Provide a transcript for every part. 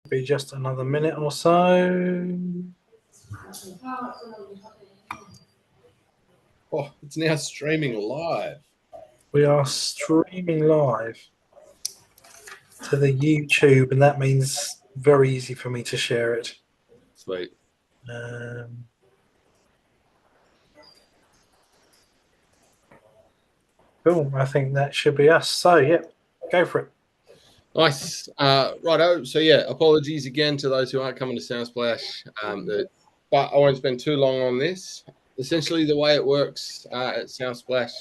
Be just another minute or so. Oh, it's now streaming live. We are streaming live to the YouTube, and that means very easy for me to share it. Sweet. Cool. I think that should be us. So, yeah, go for it. Nice. Righto. So, yeah, apologies again to those who aren't coming to Soundsplash. But I won't spend too long on this. Essentially, the way it works at Soundsplash,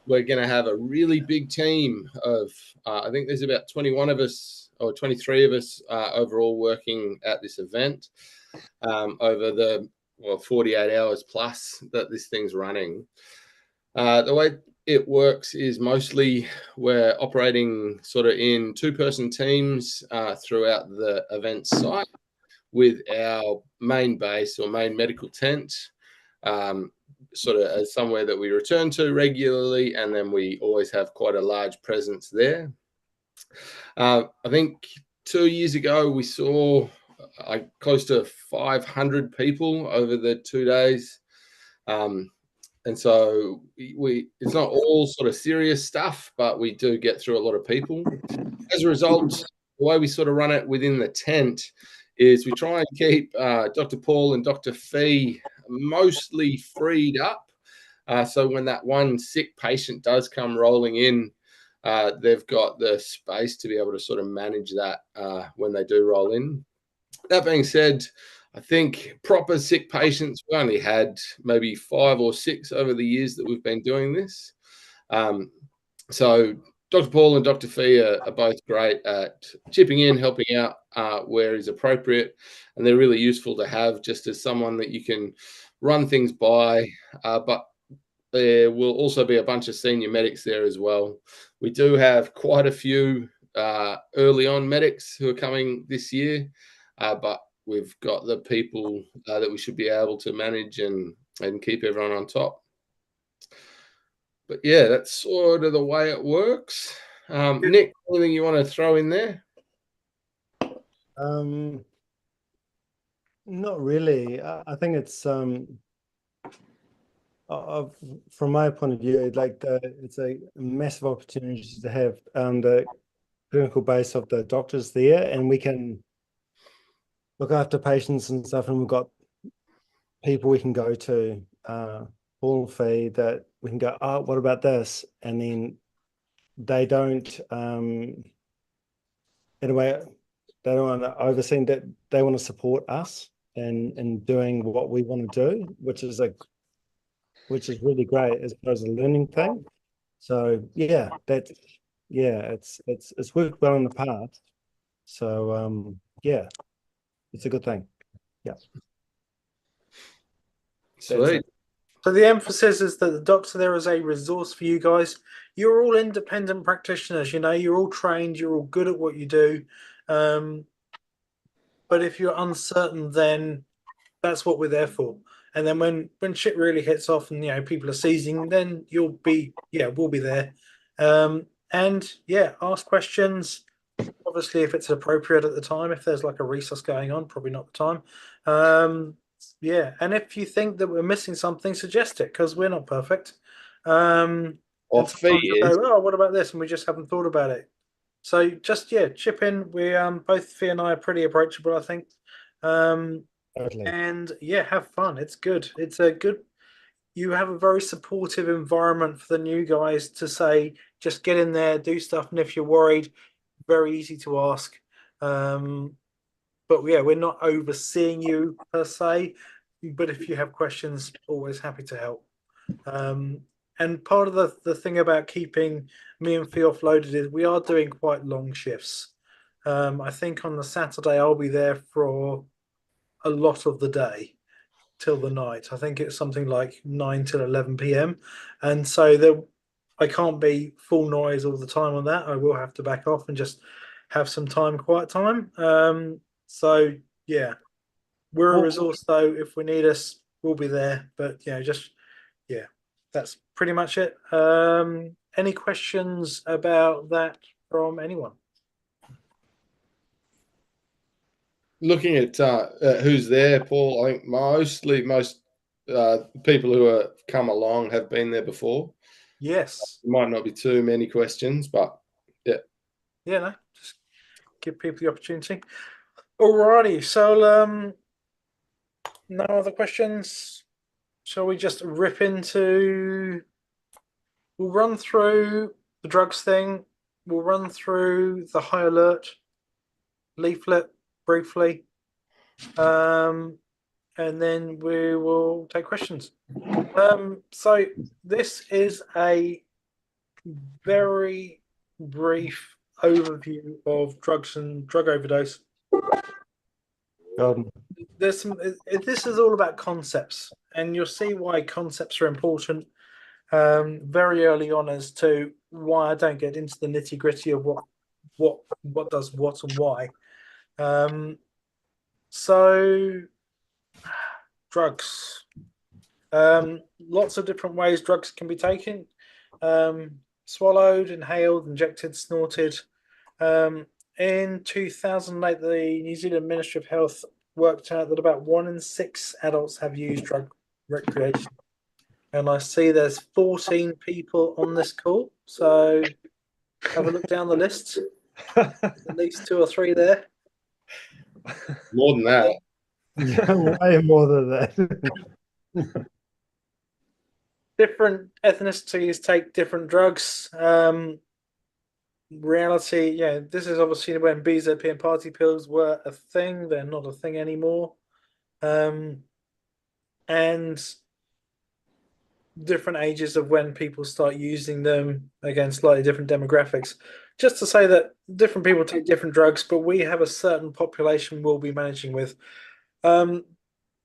we're going to have a really big team of, I think there's about 21 of us or 23 of us overall working at this event over the 48 hours plus that this thing's running. The way it works is mostly we're operating sort of in two-person teams throughout the event site with our main base or main medical tent sort of as somewhere that we return to regularly, and then we always have quite a large presence there. I think 2 years ago we saw close to 500 people over the 2 days. And so it's not all sort of serious stuff, but we do get through a lot of people. As a result, the way we sort of run it within the tent is we try and keep Dr. Paul and Dr. Fee mostly freed up. So when that one sick patient does come rolling in, they've got the space to be able to sort of manage that when they do roll in. That being said, I think proper sick patients, we only had maybe 5 or 6 over the years that we've been doing this. So Dr. Paul and Dr. Fee are both great at chipping in, helping out where is appropriate, and they're really useful to have just as someone that you can run things by. But there will also be a bunch of senior medics there as well. We do have quite a few early on medics who are coming this year, but we've got the people that we should be able to manage and keep everyone on top. But yeah, that's sort of the way it works. Nick, anything you want to throw in there? Not really. I think it's from my point of view, it's a massive opportunity to have the clinical base of the doctors there, and we can look after patients and stuff, and we've got people we can go to, Paul Fee, that we can go, oh, what about this? And then they don't, in a way, they don't want to oversee that. They want to support us in doing what we want to do, which is really great as far as a learning thing. So yeah, it's worked well in the past. So yeah, it's a good thing. Yeah. Sweet. So the emphasis is that the doctor there is a resource for you guys. You're all independent practitioners, you're all trained, you're all good at what you do. But if you're uncertain, then that's what we're there for. And then when shit really hits off and people are seizing, then we'll be there. And yeah, ask questions. Obviously, if it's appropriate at the time, if there's like a resource going on, probably not the time. Yeah, and if you think that we're missing something, suggest it, because we're not perfect. Or Fee go, oh, what about this? And we just haven't thought about it. So just chip in. We both Fee and I are pretty approachable, I think. Totally. And yeah, have fun. It's good. It's a good. You have a very supportive environment for the new guys to say, just get in there, do stuff, and if you're worried, very easy to ask. But yeah, we're not overseeing you per se, but if you have questions, always happy to help. And part of the thing about keeping me and Fee offloaded is we are doing quite long shifts. I think on the Saturday I'll be there for a lot of the day till the night. I think it's something like 9 till 11 p.m. And so I can't be full noise all the time on that. I will have to back off and just have some quiet time. So yeah, we're a resource though. If we need us, we'll be there. But that's pretty much it. Any questions about that from anyone? looking at who's there, Paul, I think most people who have come along have been there before. Yes. There might not be too many questions, but yeah. Yeah, no, just give people the opportunity. Alrighty, so no other questions. Shall we just rip into? We'll run through the drugs thing. We'll run through the high alert leaflet briefly, and then we will take questions. So this is a very brief overview of drugs and drug overdose. There's some. This is all about concepts, and you'll see why concepts are important very early on as to why I don't get into the nitty gritty of what does what and why. So drugs. Lots of different ways drugs can be taken. Swallowed, inhaled, injected, snorted. In 2008, the New Zealand Ministry of Health worked out that about 1 in 6 adults have used drug recreation. And I see there's 14 people on this call. So have a look down the list. At least 2 or 3 there. More than that. Yeah, way more than that. Different ethnicities take different drugs. Reality, yeah, this is obviously when BZP and party pills were a thing. They're not a thing anymore. And different ages of when people start using them against slightly different demographics. Just to say that different people take different drugs, but we have a certain population we'll be managing with. You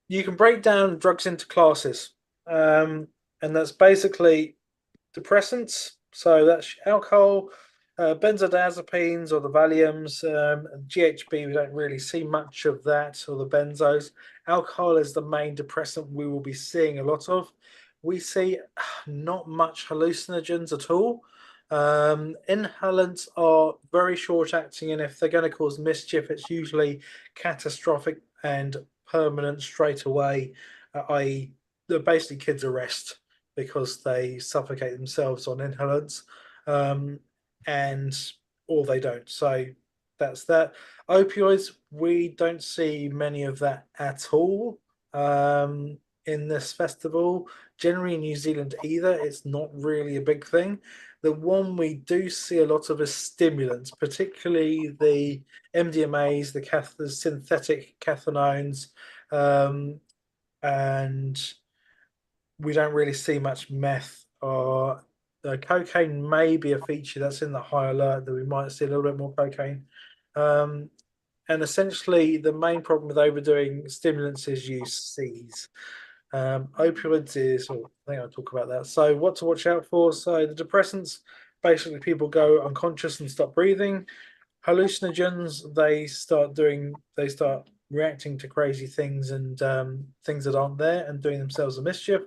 can break down drugs into classes, and that's basically depressants. So that's alcohol, benzodiazepines or the Valiums, GHB. We don't really see much of that, or the benzos. Alcohol is the main depressant we will be seeing a lot of. We see not much hallucinogens at all. Inhalants are very short acting, and if they're going to cause mischief, it's usually catastrophic and permanent straight away, i.e., they're basically kids' arrest because they suffocate themselves on inhalants, and or they don't. So that's that. Opioids, we don't see many of that at all in this festival. Generally, in New Zealand either, it's not really a big thing. The one we do see a lot of is stimulants, particularly the MDMAs, the synthetic cathinones, and we don't really see much meth or cocaine may be a feature that's in the high alert that we might see a little bit more cocaine. And essentially, the main problem with overdoing stimulants is you seize. Opioids is, I think I'll talk about that. So, what to watch out for? So, the depressants, basically, people go unconscious and stop breathing. Hallucinogens, they start reacting to crazy things and things that aren't there and doing themselves a mischief.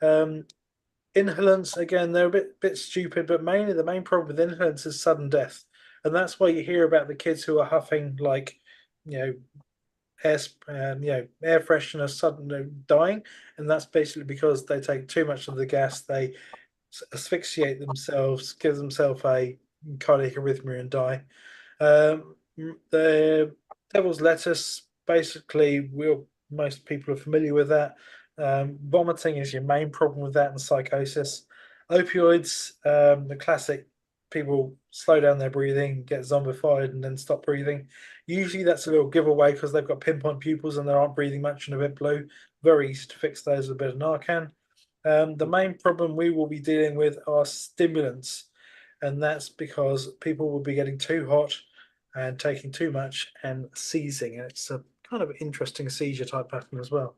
Inhalants, again, they're a bit stupid, but mainly the main problem with inhalants is sudden death, and that's why you hear about the kids who are huffing like, air, air freshener suddenly dying, and that's basically because they take too much of the gas, they asphyxiate themselves, give themselves a cardiac arrhythmia, and die. The devil's lettuce, basically, most people are familiar with that. Vomiting is your main problem with that, and psychosis. Opioids, the classic, people slow down their breathing, get zombified, and then stop breathing. Usually that's a little giveaway because they've got pinpoint pupils and they aren't breathing much and a bit blue. Very easy to fix those with a bit of Narcan. The main problem we will be dealing with are stimulants, and that's because people will be getting too hot and taking too much and seizing. And it's a kind of interesting seizure type pattern as well.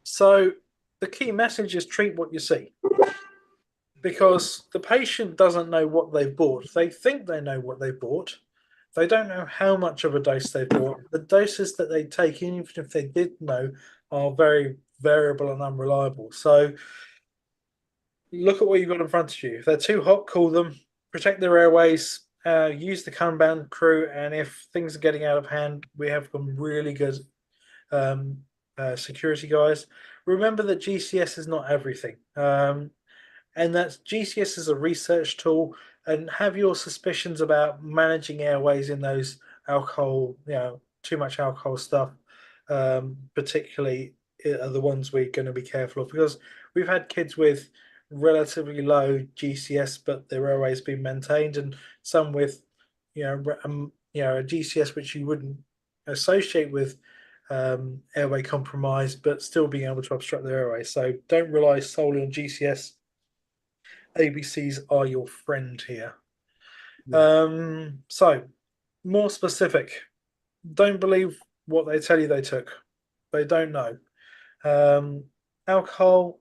So the key message is treat what you see, because the patient doesn't know what they've bought. They think they know what they've bought. They don't know how much of a dose they've bought. The doses that they take, even if they did know, are very variable and unreliable. So look at what you've got in front of you. If they're too hot, cool them, protect their airways, use the Kanban crew, and if things are getting out of hand, we have some really good security guys. Remember that GCS is not everything, and that GCS is a research tool. And have your suspicions about managing airways in those alcohol, too much alcohol stuff, particularly are the ones we're going to be careful of, because we've had kids with relatively low GCS, but their airways been maintained, and some with, a GCS which you wouldn't associate with airway compromise, but still being able to obstruct their airway. So don't rely solely on GCS. ABCs are your friend here. So more specific, don't believe what they tell you they took. They don't know. Alcohol,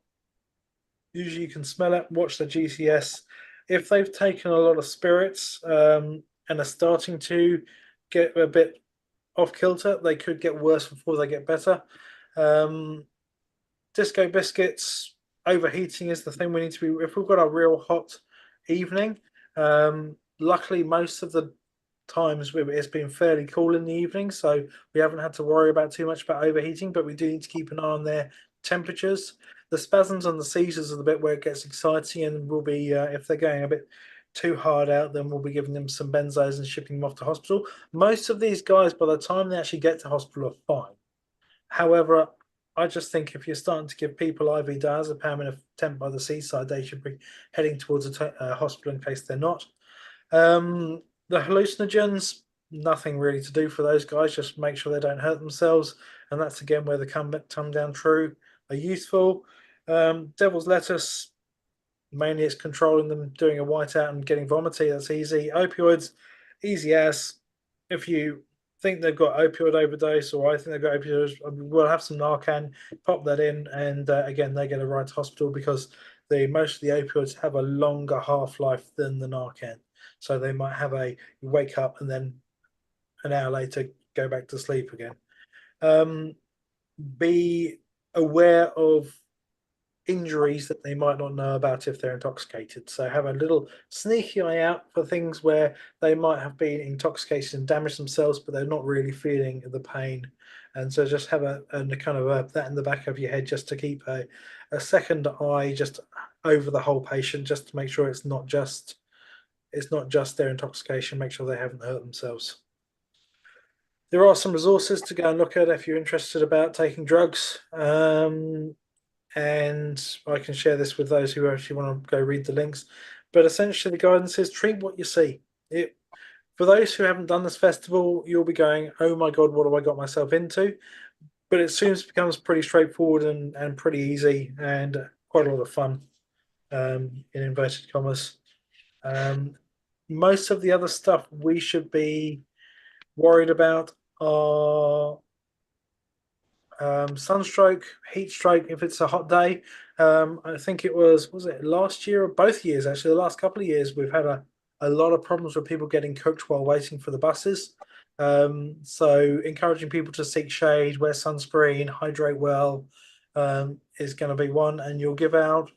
usually you can smell it, watch the GCS. If they've taken a lot of spirits and are starting to get a bit off kilter, they could get worse before they get better. Disco biscuits, overheating is the thing we need to be. If we've got a real hot evening, luckily most of the times it's been fairly cool in the evening, so we haven't had to worry about too much about overheating, but we do need to keep an eye on their temperatures. The spasms and the seizures are the bit where it gets exciting, and we'll be, if they're going a bit too hard out, then we'll be giving them some benzos and shipping them off to hospital. Most of these guys, by the time they actually get to hospital, are fine. However, I just think if you're starting to give people IV diazepam in a tent by the seaside, they should be heading towards a hospital in case they're not. The hallucinogens, nothing really to do for those guys. Just make sure they don't hurt themselves. And that's again where the come down true are useful. Devil's lettuce, mainly it's controlling them doing a whiteout and getting vomiting. That's easy. Opioids, easy as. If you think they've got opioid overdose, or I think they've got opioids, we'll have some Narcan, pop that in, and again, they get a ride to hospital because most of the opioids have a longer half-life than the Narcan. So they might have you wake up and then an hour later go back to sleep again. Be aware of injuries that they might not know about if they're intoxicated. So have a little sneaky eye out for things where they might have been intoxicated and damaged themselves, but they're not really feeling the pain. And so just have a kind of that in the back of your head, just to keep a second eye just over the whole patient, just to make sure it's not just their intoxication. Make sure they haven't hurt themselves. There are some resources to go and look at if you're interested about taking drugs. And I can share this with those who actually want to go read the links. But essentially, the guidance is treat what you see. For those who haven't done this festival, you'll be going, oh my God, what have I got myself into? But it soon becomes pretty straightforward and pretty easy, and quite a lot of fun, in inverted commas. Most of the other stuff we should be worried about are sunstroke, heat stroke if it's a hot day. I think it was it last year or both years actually, the last couple of years, we've had a lot of problems with people getting cooked while waiting for the buses. So encouraging people to seek shade, wear sunscreen, hydrate well, is going to be one. And you'll give out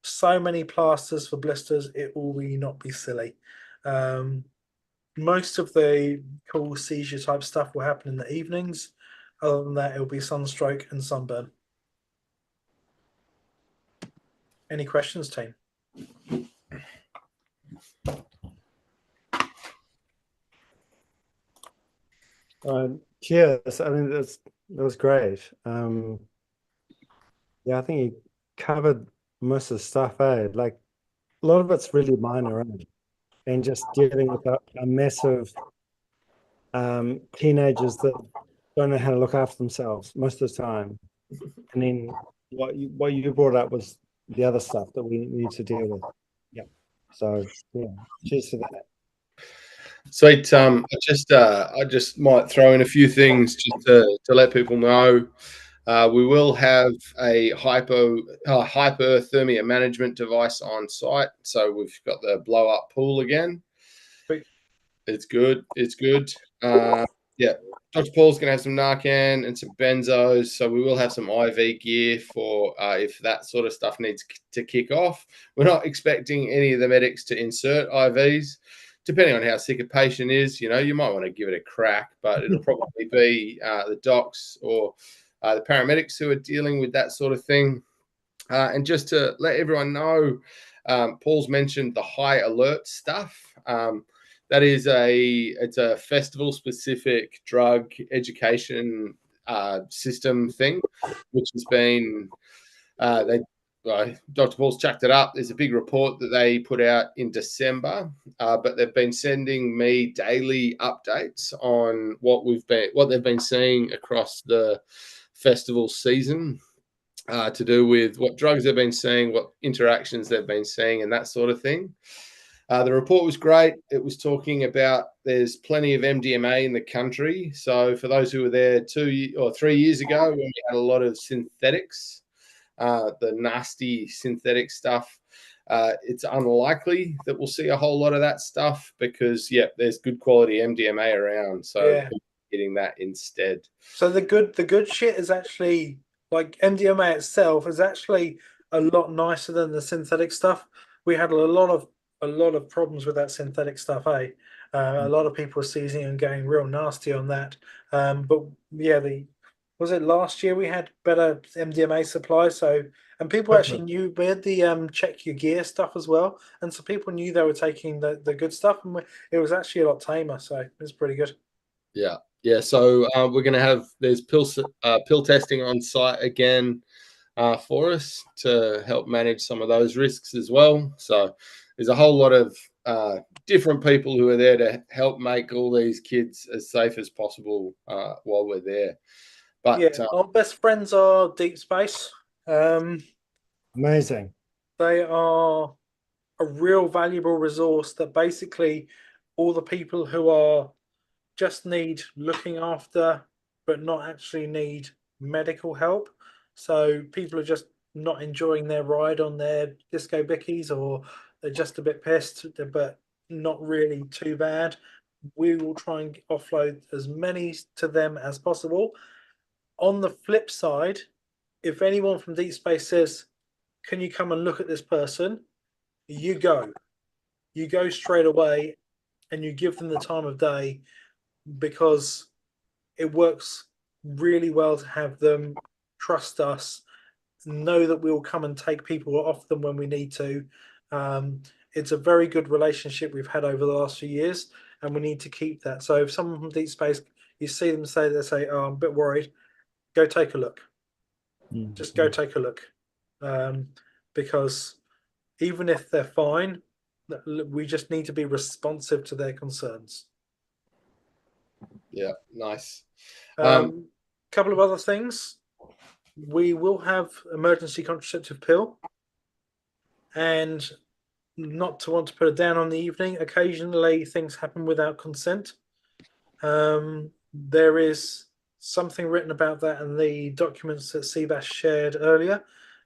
so many plasters for blisters, it will really not be silly. Most of the cool seizure type stuff will happen in the evenings. Other than that, it'll be sunstroke and sunburn. Any questions, team? Cheers. I mean, that was great. Yeah, I think you covered most of the stuff, eh? Like a lot of it's really minor, right? And just dealing with a mess of teenagers that don't know how to look after themselves most of the time. And then what you brought up was the other stuff that we need to deal with. Yeah. So yeah, cheers for that. Sweet. I just might throw in a few things just to let people know. We will have a hyperthermia management device on site. So we've got the blow up pool again. It's good. It's good. Yeah. Dr. Paul's going to have some Narcan and some benzos. So we will have some IV gear for if that sort of stuff needs to kick off. We're not expecting any of the medics to insert IVs, depending on how sick a patient is, you know, you might want to give it a crack, but it'll probably be the docs or the paramedics who are dealing with that sort of thing. And just to let everyone know, Paul's mentioned the high alert stuff. That is it's a festival specific drug education system thing, which has been Dr. Paul's chucked it up. There's a big report that they put out in December, but they've been sending me daily updates on what they've been seeing across the festival season, to do with what drugs they've been seeing, what interactions they've been seeing, and that sort of thing. The report was great. It was talking about there's plenty of MDMA in the country. So for those who were there 2 or 3 years ago, when we had a lot of synthetics, the nasty synthetic stuff, it's unlikely that we'll see a whole lot of that stuff because, there's good quality MDMA around. So getting that instead. So the good shit is actually, like, MDMA itself is actually a lot nicer than the synthetic stuff. We had a lot of problems with that synthetic stuff, A lot of people were seizing and going real nasty on that. But yeah, was it last year we had better MDMA supply? So, and people actually knew we had the check your gear stuff as well, and so people knew they were taking the good stuff, and it was actually a lot tamer. So it was pretty good. Yeah. So we're going to have there's pill testing on site again for us to help manage some of those risks as well. So there's a whole lot of different people who are there to help make all these kids as safe as possible while we're there. But our best friends are Deep Space. Amazing. They are a real valuable resource that basically all the people who are just need looking after but not actually need medical help. So people are just not enjoying their ride on their disco bickies, or they're just a bit pissed, but not really too bad. We will try and offload as many to them as possible. On the flip side, if anyone from Deep Space says, can you come and look at this person? You go straight away, and you give them the time of day, because it works really well to have them trust us, know that we'll come and take people off them when we need to. It's a very good relationship we've had over the last few years, and we need to keep that. So if someone from Deep Space, you see them say, oh, I'm a bit worried, go take a look. Just go take a look. Because even if they're fine, we just need to be responsive to their concerns. Yeah, nice. Couple of other things. We will have emergency contraceptive pill, and not to want to put it down on the evening, occasionally things happen without consent. There is something written about that in the documents that Seabass shared earlier.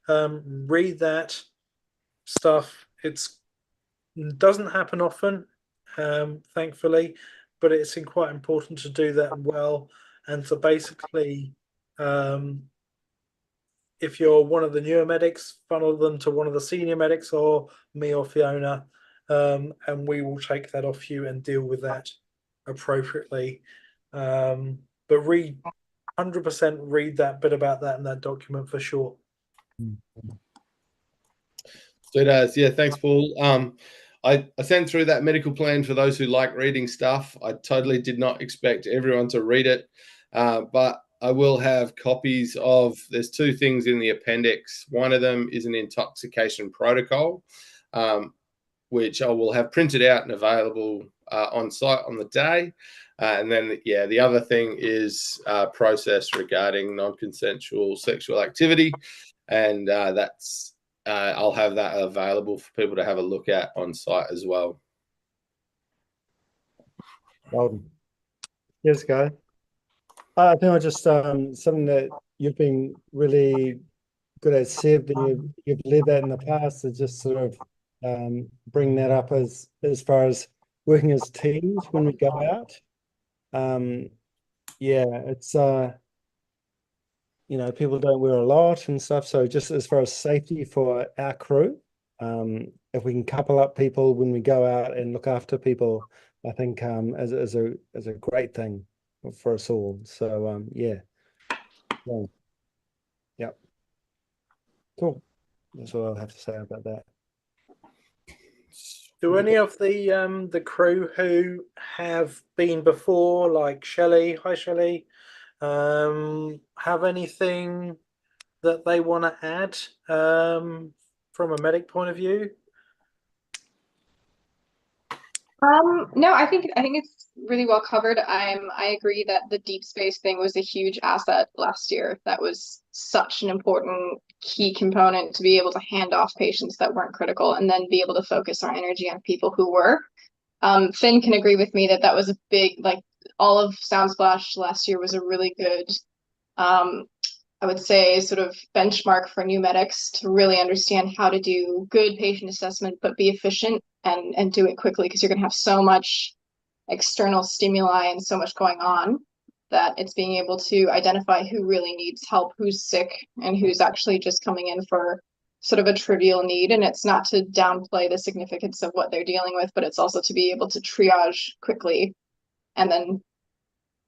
Read that stuff. It doesn't happen often, thankfully, but it's quite important to do that well. And to basically, if you're one of the newer medics, funnel them to one of the senior medics, or me or Fiona, and we will take that off you and deal with that appropriately. But 100% read that bit about that in that document for sure. So it has. Yeah, thanks, Paul. I sent through that medical plan for those who like reading stuff. I totally did not expect everyone to read it, but I will have copies of, there's 2 things in the appendix. One of them is an intoxication protocol, which I will have printed out and available on site on the day. And then, the other thing is a process regarding non-consensual sexual activity. And that's I'll have that available for people to have a look at on site as well. Well, yes, Guy. I think it's just something that you've been really good at, Seb, and you've led that in the past, to just sort of bring that up as far as working as teams when we go out. It's people don't wear a lot and stuff, so just as far as safety for our crew, if we can couple up people when we go out and look after people, I think is a great thing for us all. So yeah. Yep. Cool. That's all I'll have to say about that. Do any of the crew who have been before, like Shelley, hi Shelley, have anything that they want to add from a medic point of view? No, I think it's really well covered. I agree that the deep space thing was a huge asset last year. That was such an important key component to be able to hand off patients that weren't critical and then be able to focus our energy on people who were. Finn can agree with me that that was a big, like, all of Soundsplash last year was a really good, I would say, sort of benchmark for new medics to really understand how to do good patient assessment, but be efficient and do it quickly, because you're going to have so much external stimuli and so much going on that it's being able to identify who really needs help, who's sick, and who's actually just coming in for sort of a trivial need. And it's not to downplay the significance of what they're dealing with, but it's also to be able to triage quickly and then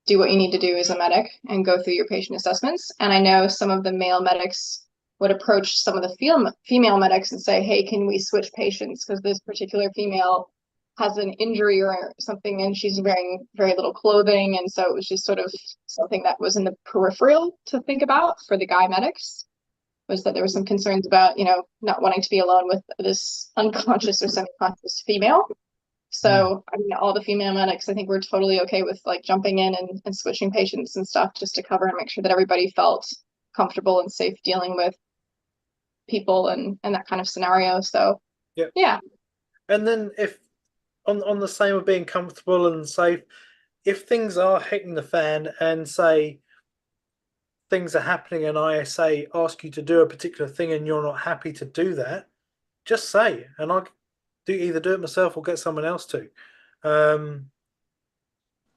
do what you need to do as a medic and go through your patient assessments. And I know some of the male medics would approach some of the female medics and say, hey, can we switch patients? Because this particular female has an injury or something and she's wearing very little clothing. And so it was just sort of something that was in the peripheral to think about for the guy medics, was that there were some concerns about, not wanting to be alone with this unconscious or semi-conscious female. So, I mean, all the female medics, I think we're totally okay with like jumping in and switching patients and stuff just to cover and make sure that everybody felt comfortable and safe dealing with people and that kind of scenario. So, yeah. And then if on the same of being comfortable and safe, if things are hitting the fan and say things are happening and I say ask you to do a particular thing and you're not happy to do that, just say, and I either do it myself or get someone else to.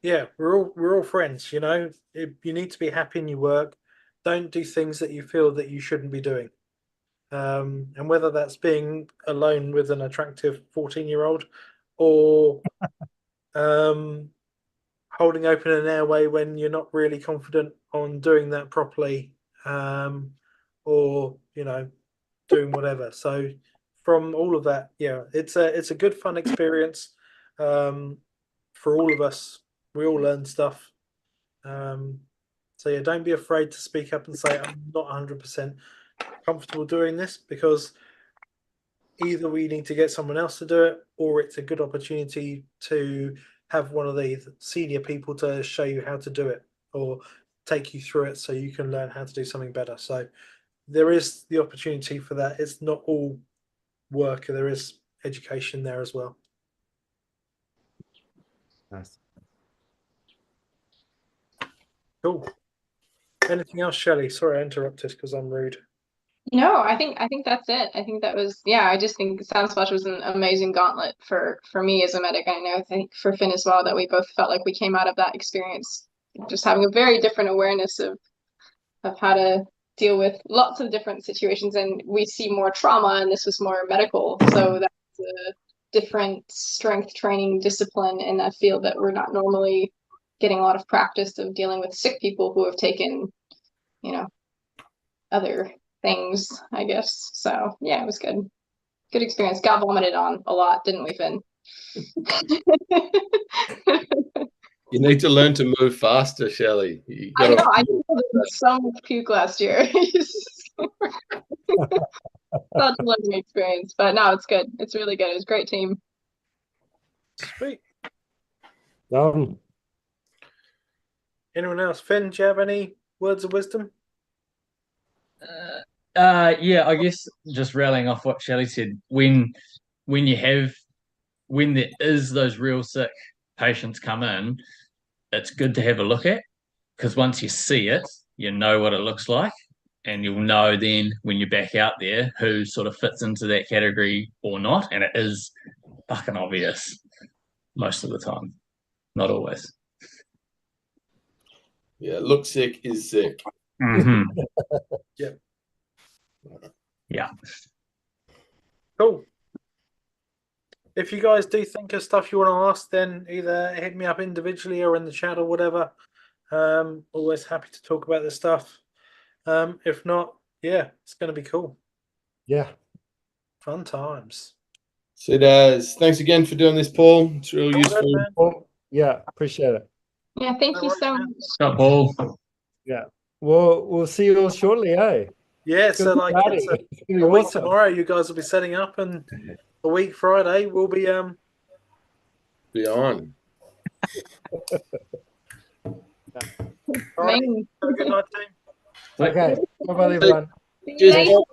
Yeah, we're all friends, you need to be happy in your work. Don't do things that you feel that you shouldn't be doing. And whether that's being alone with an attractive 14-year-old or holding open an airway when you're not really confident on doing that properly, or doing whatever. So from all of that, yeah, it's a good fun experience for all of us. We all learn stuff. So yeah, don't be afraid to speak up and say I'm not 100% comfortable doing this, because either we need to get someone else to do it, or it's a good opportunity to have one of the senior people to show you how to do it or take you through it so you can learn how to do something better. So there is the opportunity for that. It's not all work. There is education there as well. Nice. Cool. Anything else, Shelley? Sorry I interrupted because I'm rude. No, I think that's it. I think that was, I just think Soundsplash was an amazing gauntlet for me as a medic. I know, I think for Finn as well, that we both felt like we came out of that experience just having a very different awareness of how to deal with lots of different situations. And we see more trauma, and this was more medical. So that's a different strength training discipline in that field that we're not normally getting a lot of practice of dealing with sick people who have taken, other things, I guess. So yeah, it was good. Good experience. Got vomited on a lot, didn't we, Finn? You need to learn to move faster, Shelley. I know. I did so much puke last year. Such a learning experience, but no, it's good. It's really good. It was a great team. Sweet. Anyone else? Finn, do you have any words of wisdom? Yeah, I guess just rallying off what Shelley said, when there is those real sick patients come in, it's good to have a look at, because once you see it, you know what it looks like, and you'll know then when you're back out there who sort of fits into that category or not, and it is fucking obvious most of the time, not always. Yeah, look sick is sick. Mm-hmm. Yeah. Yeah. Cool. if you guys do think of stuff you want to ask, then either hit me up individually or in the chat or whatever. Always happy to talk about this stuff. If not, yeah, it's going to be cool. Yeah. Fun times. So it is. Thanks again for doing this, Paul. It's real useful. man. Well, yeah, appreciate it. Yeah, thank you so much. Stop, Paul. Yeah. We'll see you all shortly, eh? Yeah, It's so gonna be like party. it's It's gonna be a week awesome. tomorrow, you guys will be setting up, and a week Friday we'll be Be on. Alright, Amazing. have a good night, team. Okay. Bye-bye, everyone. Cheers, Night. Paul.